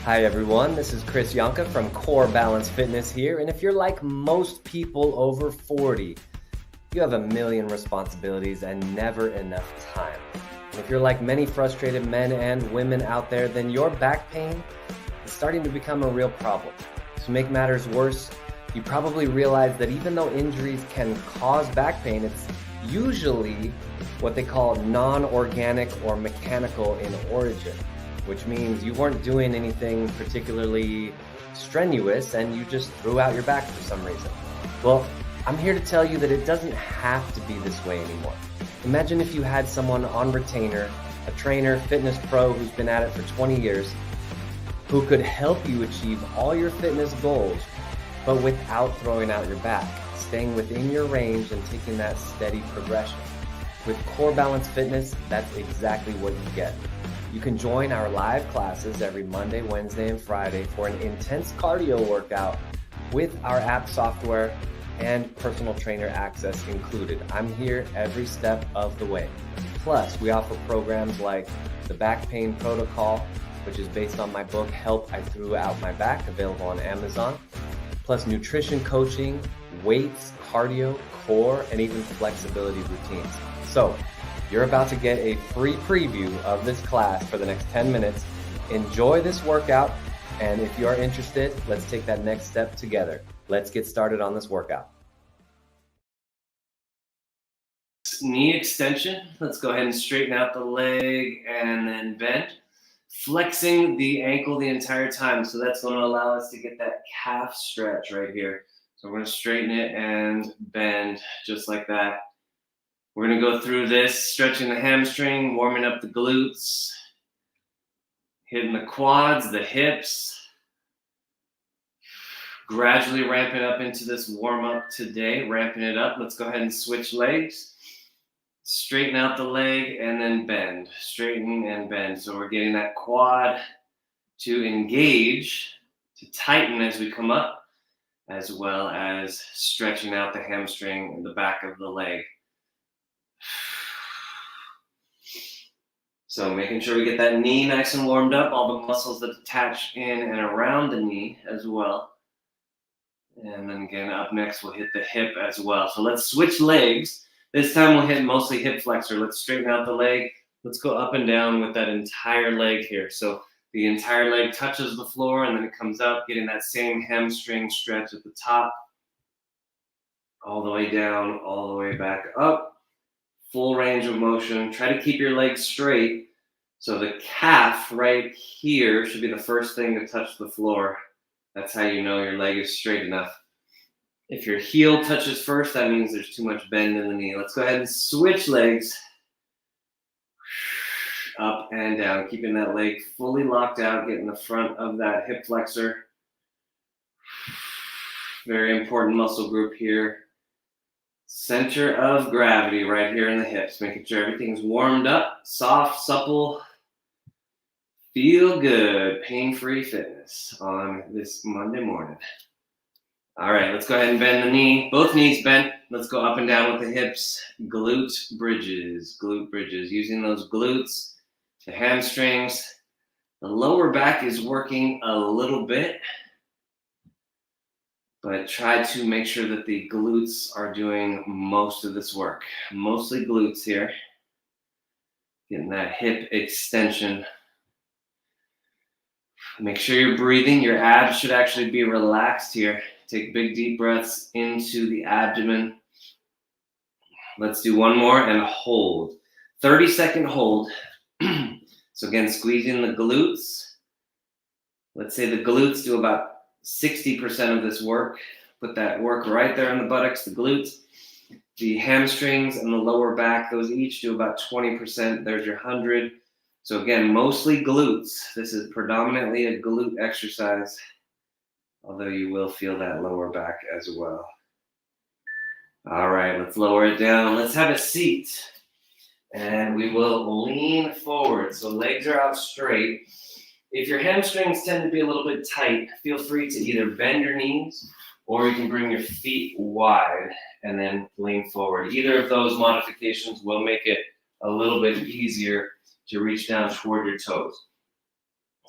Hi everyone, this is Chris Janke from Core Balance Fitness here, and if you're like most people over 40, you have a million responsibilities and never enough time. And if you're like many frustrated men and women out there, then your back pain is starting to become a real problem. To make matters worse, you probably realize that even though injuries can cause back pain, it's usually what they call non-organic or mechanical in origin, which means you weren't doing anything particularly strenuous and you just threw out your back for some reason. Well, I'm here to tell you that it doesn't have to be this way anymore. Imagine if you had someone on retainer, a trainer, fitness pro who's been at it for 20 years, who could help you achieve all your fitness goals, but without throwing out your back, staying within your range and taking that steady progression. With Core Balance Fitness, that's exactly what you get. You can join our live classes every Monday, Wednesday, and Friday for an intense cardio workout with our app software and personal trainer access included. I'm here every step of the way. Plus, we offer programs like the Back Pain Protocol, which is based on my book, Help I Threw Out My Back, available on Amazon. Plus nutrition coaching, weights, cardio, core, and even flexibility routines. So, you're about to get a free preview of this class for the next 10 minutes. Enjoy this workout, and if you are interested, let's take that next step together. Let's get started on this workout. Knee extension. Let's go ahead and straighten out the leg and then bend. Flexing the ankle the entire time, so that's going to allow us to get that calf stretch right here. So we're going to straighten it and bend just like that. We're going to go through this, stretching the hamstring, warming up the glutes, hitting the quads, the hips, gradually ramping up into this warm-up today, ramping it up. Let's go ahead and switch legs. Straighten out the leg and then bend, straighten and bend. So we're getting that quad to engage, to tighten as we come up, as well as stretching out the hamstring and the back of the leg. So making sure we get that knee nice and warmed up, all the muscles that attach in and around the knee as well. And then again, up next, we'll hit the hip as well. So let's switch legs. This time we'll hit mostly hip flexor. Let's straighten out the leg. Let's go up and down with that entire leg here. So the entire leg touches the floor and then it comes up, getting that same hamstring stretch at the top, all the way down, all the way back up. Full range of motion. Try to keep your legs straight. So the calf right here should be the first thing to touch the floor. That's how you know your leg is straight enough. If your heel touches first, that means there's too much bend in the knee. Let's go ahead and switch legs. Up and down, keeping that leg fully locked out, getting the front of that hip flexor. Very important muscle group here. Center of gravity right here in the hips, making sure everything's warmed up, soft, supple. Feel good, pain-free fitness on this Monday morning. All right, let's go ahead and bend the knee. Both knees bent. Let's go up and down with the hips. Glute bridges, using those glutes, the hamstrings. The lower back is working a little bit, but try to make sure that the glutes are doing most of this work. Mostly glutes here. Getting that hip extension. Make sure you're breathing. Your abs should actually be relaxed here. Take big deep breaths into the abdomen. Let's do one more and hold. 30-second hold. So again, squeezing the glutes. Let's say the glutes do about 60% of this work. Put that work right there in the buttocks, the glutes. The hamstrings and the lower back, those each do about 20%. There's your 100. So again, mostly glutes. This is predominantly a glute exercise, although you will feel that lower back as well. All right, let's lower it down. Let's have a seat. And we will lean forward. So legs are out straight. If your hamstrings tend to be a little bit tight, feel free to either bend your knees or you can bring your feet wide and then lean forward. Either of those modifications will make it a little bit easier to reach down toward your toes.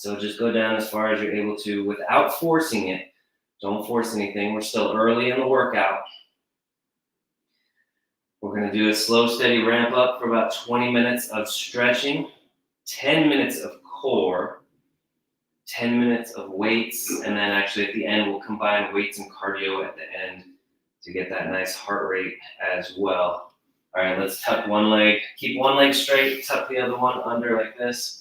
So just go down as far as you're able to without forcing it. Don't force anything. We're still early in the workout. We're going to do a slow, steady ramp up for about 20 minutes of stretching, 10 minutes of core, 10 minutes of weights, and then actually at the end, we'll combine weights and cardio at the end to get that nice heart rate as well. All right, let's tuck one leg. Keep one leg straight, tuck the other one under like this.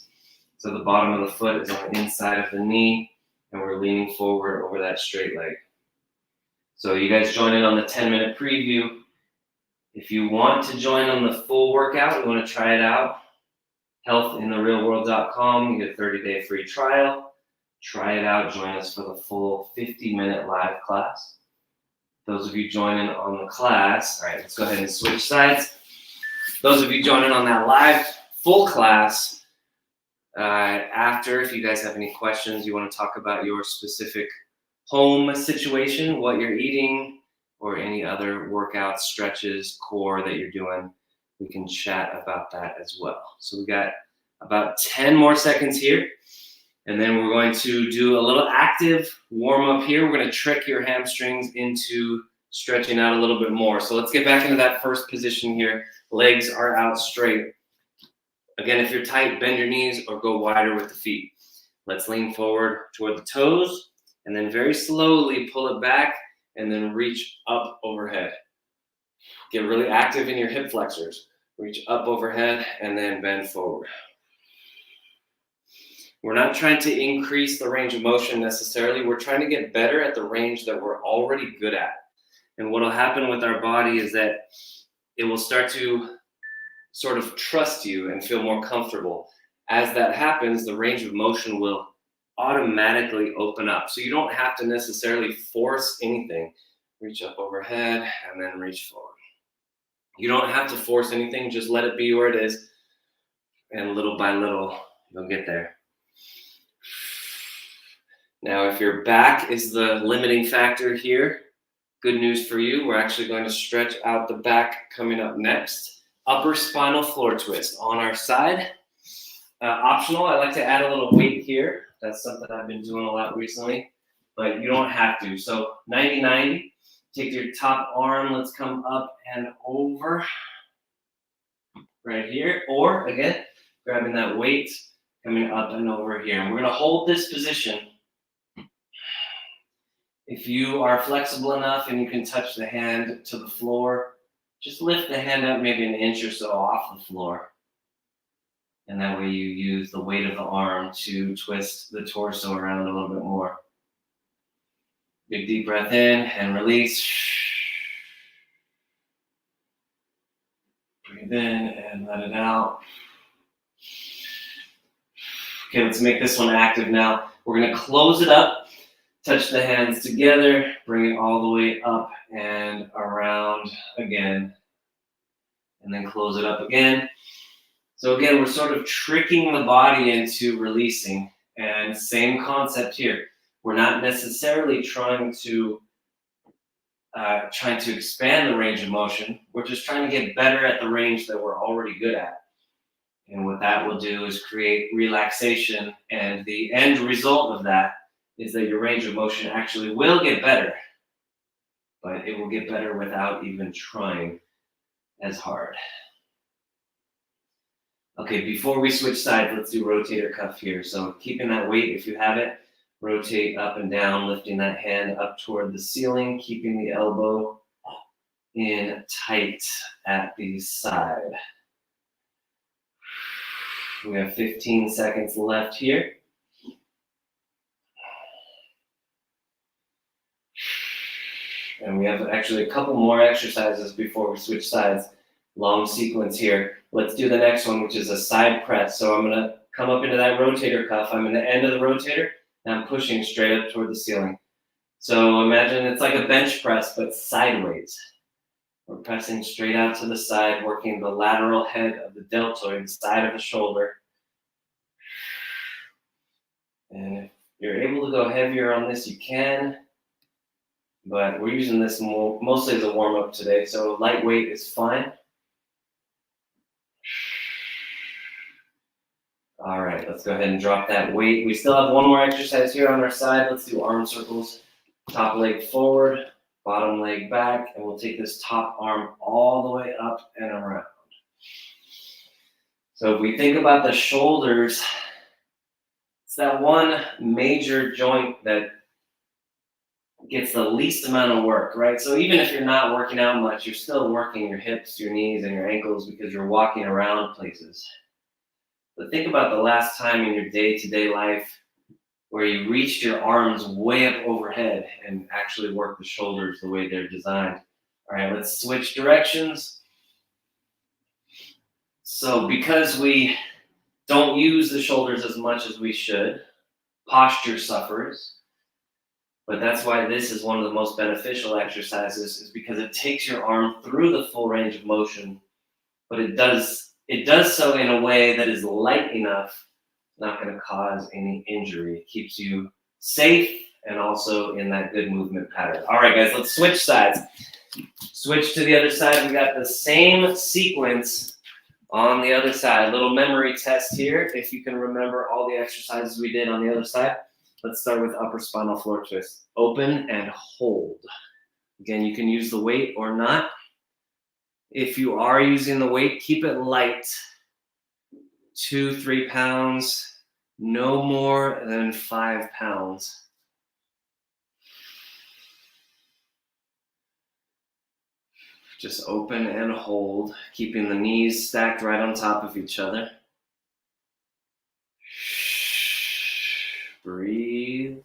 So the bottom of the foot is on the inside of the knee, and we're leaning forward over that straight leg. So you guys join in on the 10-minute preview. If you want to join on the full workout, you want to try it out, healthintherealworld.com, you get a 30-day free trial. Try it out, join us for the full 50-minute live class. Those of you joining on the class, all right, let's go ahead and switch sides. Those of you joining on that live full class, after, if you guys have any questions, you want to talk about your specific home situation, what you're eating, or any other workouts, stretches, core that you're doing, we can chat about that as well. So we got about 10 more seconds here, and then we're going to do a little active warm up here. We're going to trick your hamstrings into stretching out a little bit more. So let's get back into that first position here. Legs are out straight. Again, if you're tight, bend your knees or go wider with the feet. Let's lean forward toward the toes, and then very slowly pull it back, and then reach up overhead. Get really active in your hip flexors. Reach up overhead and then bend forward. We're not trying to increase the range of motion necessarily. We're trying to get better at the range that we're already good at. And what will happen with our body is that it will start to sort of trust you and feel more comfortable. As that happens, the range of motion will automatically open up. So you don't have to necessarily force anything. Reach up overhead and then reach forward. You don't have to force anything, just let it be where it is. And little by little, you'll get there. Now, if your back is the limiting factor here, good news for you. We're actually going to stretch out the back coming up next. Upper spinal floor twist on our side. Optional, I like to add a little weight here. That's something I've been doing a lot recently, but you don't have to. So 90-90, take your top arm, let's come up and over right here. Or again, grabbing that weight, coming up and over here. And we're gonna hold this position. If you are flexible enough and you can touch the hand to the floor, just lift the hand up maybe an inch or so off the floor. And that way you use the weight of the arm to twist the torso around a little bit more. Big deep breath in and release. Breathe in and let it out. Okay, let's make this one active now. We're going to close it up, touch the hands together, bring it all the way up and around again, and then close it up again. So again, we're sort of tricking the body into releasing, and same concept here. We're not necessarily trying to expand the range of motion. We're just trying to get better at the range that we're already good at. And what that will do is create relaxation, and the end result of that is that your range of motion actually will get better, but it will get better without even trying as hard. Okay, before we switch sides, let's do rotator cuff here. So keeping that weight, if you have it, rotate up and down, lifting that hand up toward the ceiling, keeping the elbow in tight at the side. We have 15 seconds left here. And we have actually a couple more exercises before we switch sides. Long sequence here. Let's do the next one, which is a side press. So I'm going to come up into that rotator cuff. I'm in the end of the rotator, and I'm pushing straight up toward the ceiling. So imagine it's like a bench press, but sideways. We're pressing straight out to the side, working the lateral head of the deltoid, the side of the shoulder. And if you're able to go heavier on this, you can. But we're using this mostly as a warm-up today, so lightweight is fine. All right, let's go ahead and drop that weight. We still have one more exercise here on our side. Let's do arm circles. Top leg forward, bottom leg back, and we'll take this top arm all the way up and around. So if we think about the shoulders, it's that one major joint that gets the least amount of work, right? So even if you're not working out much, you're still working your hips, your knees, and your ankles because you're walking around places. But think about the last time in your day-to-day life where you reached your arms way up overhead and actually work the shoulders the way they're designed. All right, let's switch directions. So because we don't use the shoulders as much as we should, posture suffers. But that's why this is one of the most beneficial exercises, is because it takes your arm through the full range of motion, but it does so in a way that is light enough, not going to cause any injury. It keeps you safe and also in that good movement pattern. All right, guys, let's switch sides. Switch to the other side. We got the same sequence on the other side. Little memory test here. If you can remember all the exercises we did on the other side, let's start with upper spinal floor twist. Open and hold. Again, you can use the weight or not. If you are using the weight, keep it light. 2-3 pounds, no more than 5 pounds. Just open and hold, keeping the knees stacked right on top of each other. Breathe.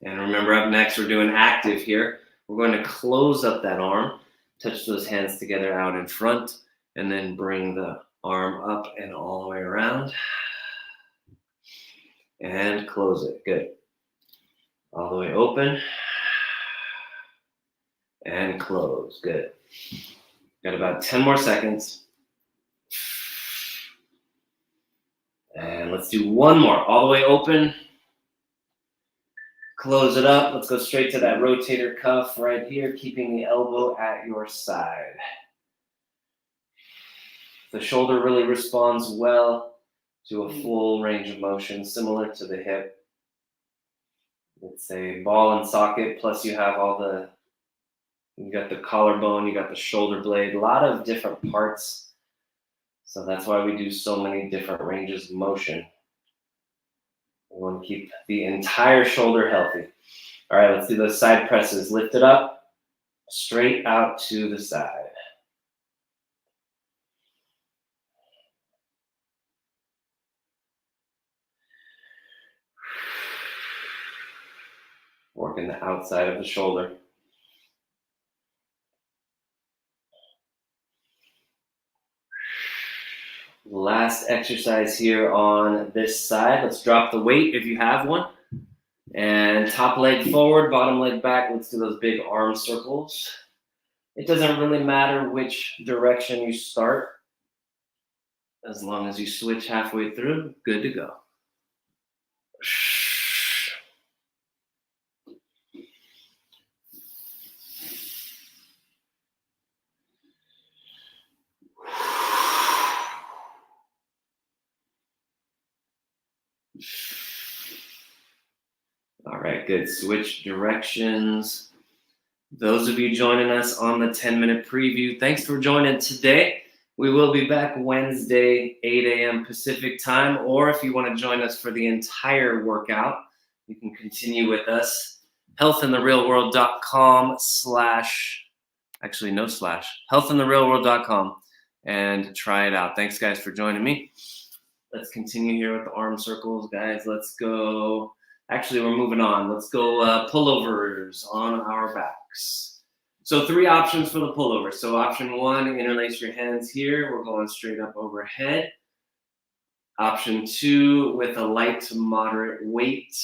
And remember, up next, we're doing active here. We're going to close up that arm, touch those hands together out in front, and then bring the arm up and all the way around. And close it. Good. All the way open. And close. Good. Got about 10 more seconds. And let's do one more. All the way open. Close it up. Let's go straight to that rotator cuff right here, keeping the elbow at your side. The shoulder really responds well to a full range of motion, similar to the hip. It's a ball and socket, plus you have you got the collarbone, you got the shoulder blade, a lot of different parts. So that's why we do so many different ranges of motion. We want to keep the entire shoulder healthy. All right, let's do those side presses. Lift it up, straight out to the side. Working the outside of the shoulder. Last exercise here on this side. Let's drop the weight if you have one. And top leg forward, bottom leg back. Let's do those big arm circles. It doesn't really matter which direction you start. As long as you switch halfway through, good to go. All right, good. Switch directions. Those of you joining us on the 10-minute preview, thanks for joining today. We will be back Wednesday, 8 a.m. Pacific time, or if you want to join us for the entire workout, you can continue with us. healthintherealworld.com healthintherealworld.com and try it out. Thanks, guys, for joining me. Let's continue here with the arm circles, guys. Let's go. Actually, we're moving on. Let's go pullovers on our backs. So 3 options for the pullover. So option 1, interlace your hands here. We're going straight up overhead. Option 2, with a light to moderate weight.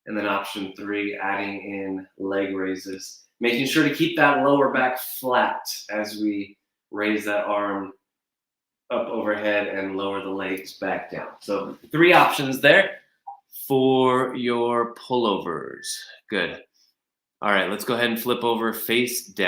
And then option 3, adding in leg raises. Making sure to keep that lower back flat as we raise that arm up overhead and lower the legs back down. So 3 options there for your pullovers. Good. All right, let's go ahead and flip over face down.